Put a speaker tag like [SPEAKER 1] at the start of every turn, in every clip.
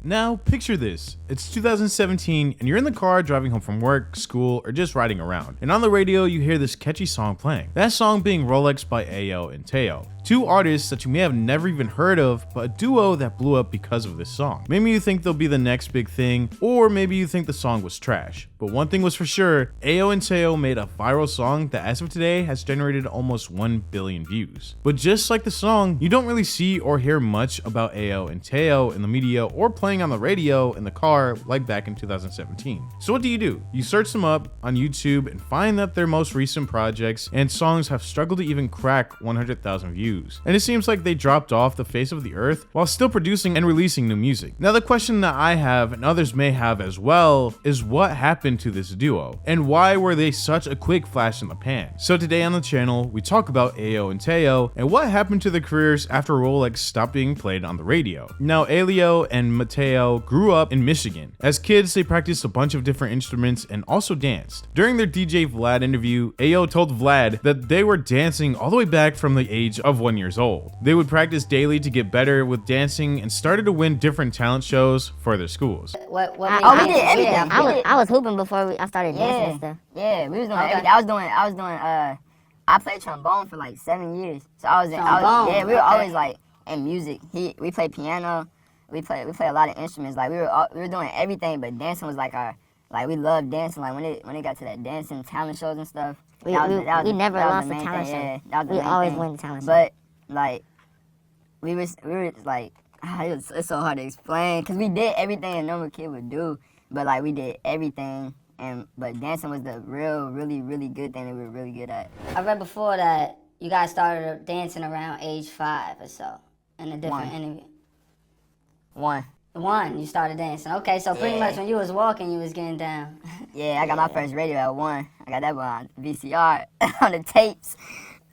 [SPEAKER 1] Now, picture this. It's 2017 and you're in the car driving home from work, school, or just riding around. And on the radio, you hear this catchy song playing. That song being Rolex by Ayo and Teo. Two artists that you may have never even heard of, but a duo that blew up because of this song. Maybe you think they'll be the next big thing, or maybe you think the song was trash. But one thing was for sure, Ayo and Teo made a viral song that as of today has generated almost 1 billion views. But just like the song, you don't really see or hear much about Ayo and Teo in the media or playing on the radio in the car like back in 2017. So what do? You search them up on YouTube and find that their most recent projects and songs have struggled to even crack 100,000 views. And it seems like they dropped off the face of the earth while still producing and releasing new music. Now the question that I have, and others may have as well, is what happened to this duo? And why were they such a quick flash in the pan? So today on the channel, we talk about Ayo and Teo and what happened to their careers after Rolex stopped being played on the radio. Now Ayo and Mateo grew up in Michigan. As kids, they practiced a bunch of different instruments and also danced. During their DJ Vlad interview, Ayo told Vlad that they were dancing all the way back from the age of 1 year old. They would practice daily to get better with dancing and started to win different talent shows for their schools.
[SPEAKER 2] What we did everything. I was hooping before I started dancing and stuff.
[SPEAKER 3] Yeah, we was doing everything. I played trombone for like 7 years. So we were always like in music. We played piano. We play a lot of instruments. Like we were doing everything, but dancing was like we loved dancing. Like when it got to that dancing talent shows and stuff.
[SPEAKER 2] We never lost the talent show.
[SPEAKER 3] Yeah,
[SPEAKER 2] we always win the talent show.
[SPEAKER 3] But like we were like it's so hard to explain because we did everything a normal kid would do, but like we did everything. But dancing was the really good thing that we were really good at.
[SPEAKER 4] I read before that you guys started dancing around age 5 or so in a different interview. One, you started dancing. Okay, so pretty much when you was walking, you was getting down.
[SPEAKER 3] Yeah, I got my first radio at 1. I got that one on VCR on the tapes.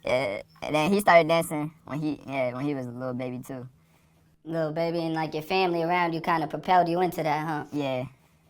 [SPEAKER 3] And then he started dancing when he was a little baby too.
[SPEAKER 4] Little baby, and like your family around you kind of propelled you into that, huh?
[SPEAKER 3] Yeah.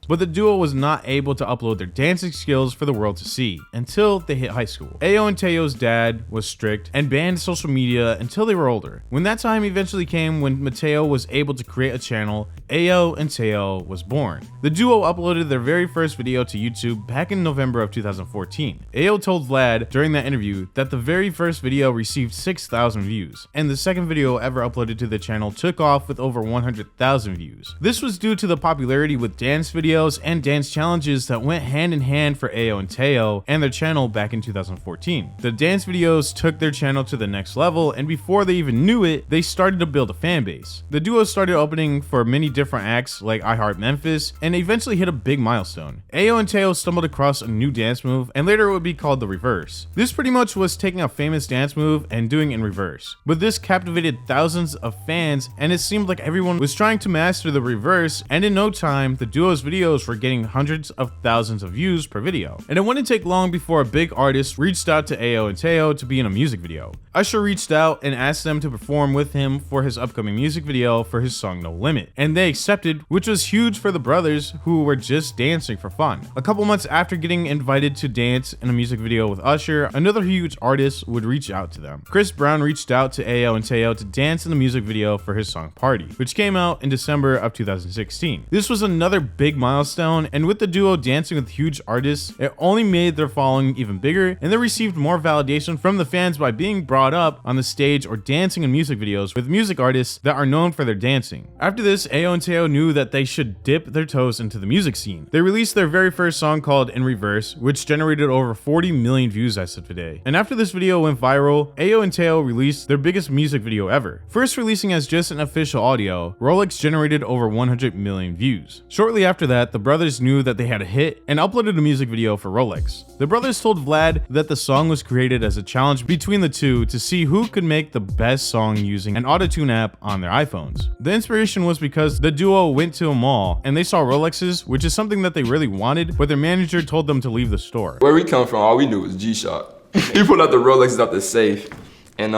[SPEAKER 1] But the duo was not able to upload their dancing skills for the world to see until they hit high school. Ayo and Teo's dad was strict and banned social media until they were older. When that time eventually came when Mateo was able to create a channel, Ayo and Teo was born. The duo uploaded their very first video to YouTube back in November of 2014. Ayo told Vlad during that interview that the very first video received 6,000 views, and the second video ever uploaded to the channel took off with over 100,000 views. This was due to the popularity with dance videos and dance challenges that went hand in hand for Ayo and Teo and their channel back in 2014. The dance videos took their channel to the next level, and before they even knew it, they started to build a fan base. The duo started opening for many different acts like I Heart Memphis and eventually hit a big milestone. Ayo and Teo stumbled across a new dance move, and later it would be called the reverse. This pretty much was taking a famous dance move and doing it in reverse. But this captivated thousands of fans, and it seemed like everyone was trying to master the reverse, and in no time, the duo's videos were getting hundreds of thousands of views per video. And it wouldn't take long before a big artist reached out to Ayo and Teo to be in a music video. Usher reached out and asked them to perform with him for his upcoming music video for his song No Limit, and they accepted, which was huge for the brothers who were just dancing for fun. A couple months after getting invited to dance in a music video with Usher, another huge artist would reach out to them. Chris Brown reached out to Ayo and Teo to dance in the music video for his song Party, which came out in December of 2016. This was another big milestone, and with the duo dancing with huge artists, it only made their following even bigger, and they received more validation from the fans by being brought up on the stage or dancing in music videos with music artists that are known for their dancing. After this, Ayo and Teo knew that they should dip their toes into the music scene. They released their very first song called In Reverse, which generated over 40 million views as of today. And after this video went viral, Ayo and Teo released their biggest music video ever. First releasing as just an official audio, Rolex generated over 100 million views. Shortly after that, the brothers knew that they had a hit and uploaded a music video for Rolex. The brothers told Vlad that the song was created as a challenge between the two to see who could make the best song using an auto-tune app on their iPhones. The inspiration was because the duo went to a mall and they saw Rolexes, which is something that they really wanted, but their manager told them to leave the store.
[SPEAKER 5] Where we come from, all we knew was G-Shock. He pulled out the Rolexes out the safe, and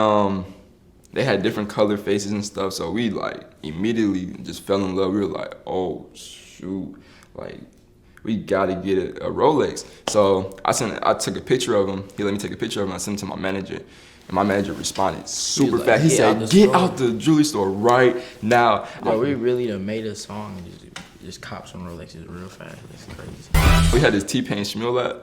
[SPEAKER 5] they had different color faces and stuff, so we like immediately just fell in love. We were like, oh shoot, like we gotta get a Rolex. So I took a picture of him. He let me take a picture of him. I sent him to my manager, And my manager responded super
[SPEAKER 6] like,
[SPEAKER 5] fast. He
[SPEAKER 6] "Get out
[SPEAKER 5] said,
[SPEAKER 6] the
[SPEAKER 5] get
[SPEAKER 6] store."
[SPEAKER 5] out the jewelry store right now.
[SPEAKER 6] Yo, we really done made a song and just cops on Rolexes real fast. It's crazy.
[SPEAKER 5] We had this T-Pain Shmuel app,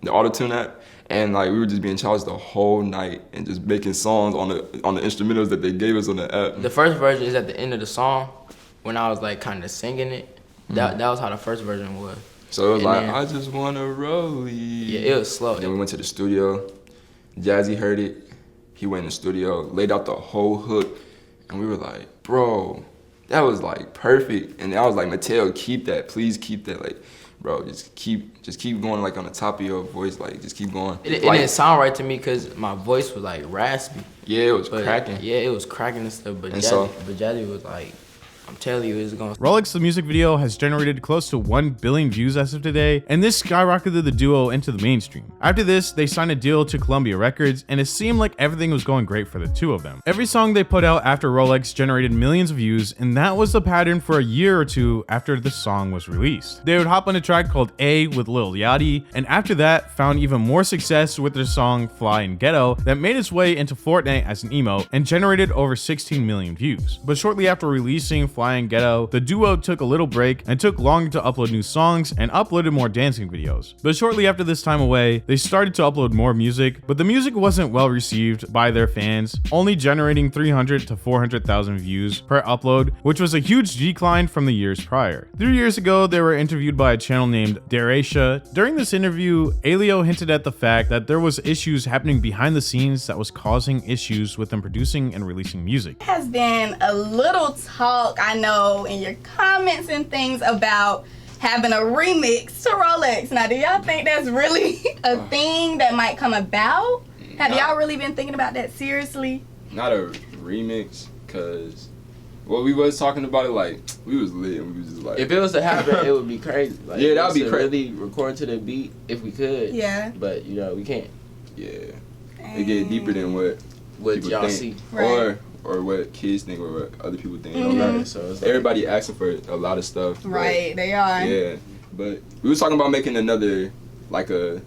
[SPEAKER 5] the auto-tune app, and like we were just being charged the whole night and just making songs on the instrumentals that they gave us on the app.
[SPEAKER 6] The first version is at the end of the song when I was like kind of singing it. That was how the first version was.
[SPEAKER 5] So it was
[SPEAKER 6] And
[SPEAKER 5] like,
[SPEAKER 6] then-
[SPEAKER 5] I just wanna rollie.
[SPEAKER 6] Yeah, it was slow.
[SPEAKER 5] Then we went to the studio. Jazzy heard it. He went in the studio, laid out the whole hook, and we were like, bro, that was like perfect. And I was like, Mateo, keep that, please keep that. Like, bro, just keep going like on the top of your voice, like just keep going.
[SPEAKER 6] It
[SPEAKER 5] Like,
[SPEAKER 6] didn't sound right to me because my voice was like raspy.
[SPEAKER 5] yeah, it was
[SPEAKER 6] But
[SPEAKER 5] cracking.
[SPEAKER 6] Yeah, it was cracking and stuff. But
[SPEAKER 5] And
[SPEAKER 6] Jazzy was like, I'm telling you, it's gonna.
[SPEAKER 1] Rolex the music video has generated close to 1 billion views as of today, and this skyrocketed the duo into the mainstream. After this, they signed a deal to Columbia Records, and it seemed like everything was going great for the two of them. Every song they put out after Rolex generated millions of views, and that was the pattern for a year or two after the song was released. They would hop on a track called A with Lil Yachty, and after that, found even more success with their song Fly in Ghetto that made its way into Fortnite as an emote and generated over 16 million views. But shortly after releasing Fly in Ghetto, the duo took a little break and took longer to upload new songs and uploaded more dancing videos. But shortly after this time away, they started to upload more music, but the music wasn't well received by their fans, only generating 300 to 400,000 views per upload, which was a huge decline from the years prior. 3 years ago, they were interviewed by a channel named Derecha. During this interview, Ayo hinted at the fact that there was issues happening behind the scenes that was causing issues with them producing and releasing music.
[SPEAKER 7] Has been a little talk, I know, in your comments and things about having a remix to Rolex. Now, do y'all think that's really a thing that might come about? Have y'all really been thinking about that seriously?
[SPEAKER 5] Not a remix, cause we was talking about it, like we was lit and we was just like,
[SPEAKER 6] If it was to happen, it would be crazy. Like,
[SPEAKER 5] Yeah, that would be
[SPEAKER 6] to
[SPEAKER 5] crazy.
[SPEAKER 6] Really record to the beat if we could.
[SPEAKER 7] Yeah.
[SPEAKER 6] But we can't.
[SPEAKER 5] yeah, it get deeper than what people
[SPEAKER 6] y'all
[SPEAKER 5] think,
[SPEAKER 6] see.
[SPEAKER 7] Right.
[SPEAKER 5] or what kids think, or what other people think.
[SPEAKER 7] Mhm.
[SPEAKER 6] So it's like,
[SPEAKER 5] Everybody asking for a lot of stuff. but-
[SPEAKER 7] Right, they are.
[SPEAKER 5] Yeah, but we was talking about making another, like a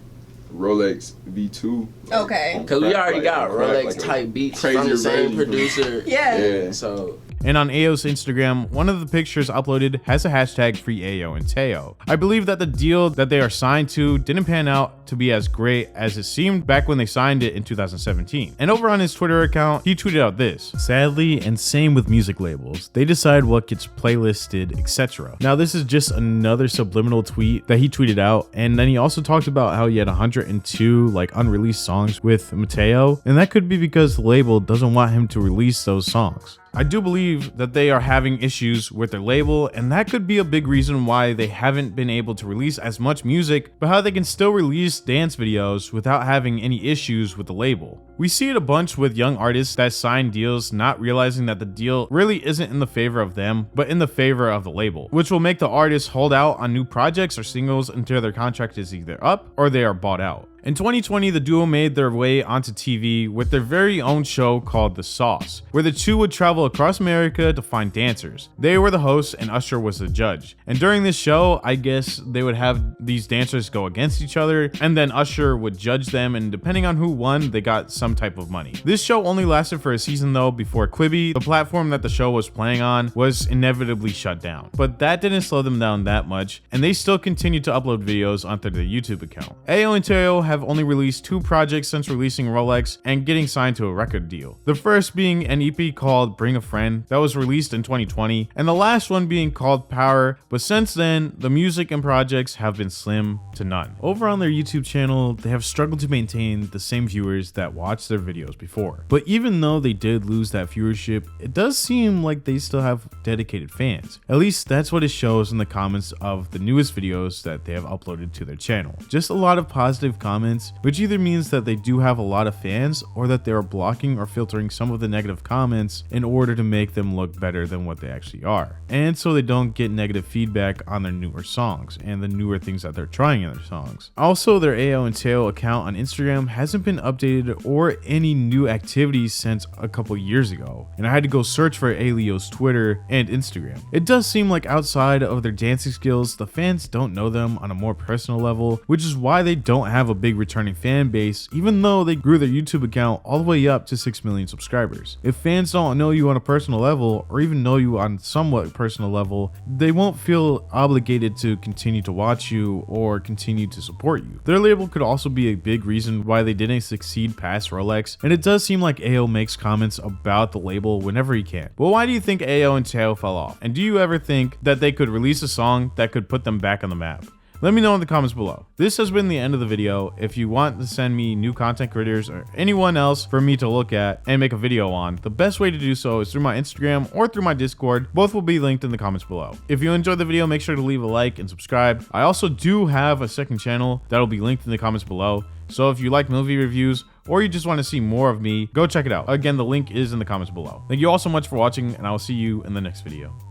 [SPEAKER 5] Rolex V2. like,
[SPEAKER 7] Okay.
[SPEAKER 5] on
[SPEAKER 6] Because we
[SPEAKER 5] crack,
[SPEAKER 6] already
[SPEAKER 5] like,
[SPEAKER 6] got
[SPEAKER 5] on crack,
[SPEAKER 6] Rolex
[SPEAKER 5] like a
[SPEAKER 6] type beats
[SPEAKER 5] crazier
[SPEAKER 6] from the same
[SPEAKER 5] version.
[SPEAKER 6] producer.
[SPEAKER 7] Yeah.
[SPEAKER 5] Yeah.
[SPEAKER 6] So
[SPEAKER 1] And on Ayo's Instagram, one of the pictures uploaded has a hashtag free Ayo and Teo. I believe that the deal that they are signed to didn't pan out to be as great as it seemed back when they signed it in 2017. And over on his Twitter account, he tweeted out this: "Sadly, and same with music labels, they decide what gets playlisted, etc." Now this is just another subliminal tweet that he tweeted out, and then he also talked about how he had 102 like unreleased songs with Mateo, and that could be because the label doesn't want him to release those songs. I do believe that they are having issues with their label, and that could be a big reason why they haven't been able to release as much music, but how they can still release dance videos without having any issues with the label. We see it a bunch with young artists that sign deals not realizing that the deal really isn't in the favor of them, but in the favor of the label, which will make the artist hold out on new projects or singles until their contract is either up or they are bought out. In 2020, the duo made their way onto TV with their very own show called The Sauce, where the two would travel across America to find dancers. They were the hosts and Usher was the judge. And during this show, I guess they would have these dancers go against each other, and then Usher would judge them, and depending on who won, they got some type of money. This show only lasted for a season though, before Quibi, the platform that the show was playing on, was inevitably shut down. But that didn't slow them down that much, and they still continued to upload videos onto their YouTube account. Ayo and Teo have only released 2 projects since releasing Rolex and getting signed to a record deal. The first being an EP called Bring a Friend that was released in 2020, and the last one being called Power, but since then, the music and projects have been slim to none. Over on their YouTube channel, they have struggled to maintain the same viewers that watched their videos before. But even though they did lose that viewership, it does seem like they still have dedicated fans. At least that's what it shows in the comments of the newest videos that they have uploaded to their channel. Just a lot of positive comments, which either means that they do have a lot of fans or that they are blocking or filtering some of the negative comments in order to make them look better than what they actually are. And so they don't get negative feedback on their newer songs and the newer things that they're trying in their songs. Also, their Ayo and Teo account on Instagram hasn't been updated or or any new activities since a couple years ago, and I had to go search for Ayo's Twitter and Instagram. It does seem like outside of their dancing skills, the fans don't know them on a more personal level, which is why they don't have a big returning fan base, even though they grew their YouTube account all the way up to 6 million subscribers. If fans don't know you on a personal level, or even know you on somewhat personal level, they won't feel obligated to continue to watch you or continue to support you. Their label could also be a big reason why they didn't succeed past Rolex, and it does seem like Ayo makes comments about the label whenever he can. But why do you think Ayo and Teo fell off? And do you ever think that they could release a song that could put them back on the map? Let me know in the comments below. This has been the end of the video. If you want to send me new content creators or anyone else for me to look at and make a video on, the best way to do so is through my Instagram or through my Discord. Both will be linked in the comments below. If you enjoyed the video, make sure to leave a like and subscribe. I also do have a second channel that'll be linked in the comments below. So if you like movie reviews or you just want to see more of me, go check it out. Again, the link is in the comments below. Thank you all so much for watching, and I will see you in the next video.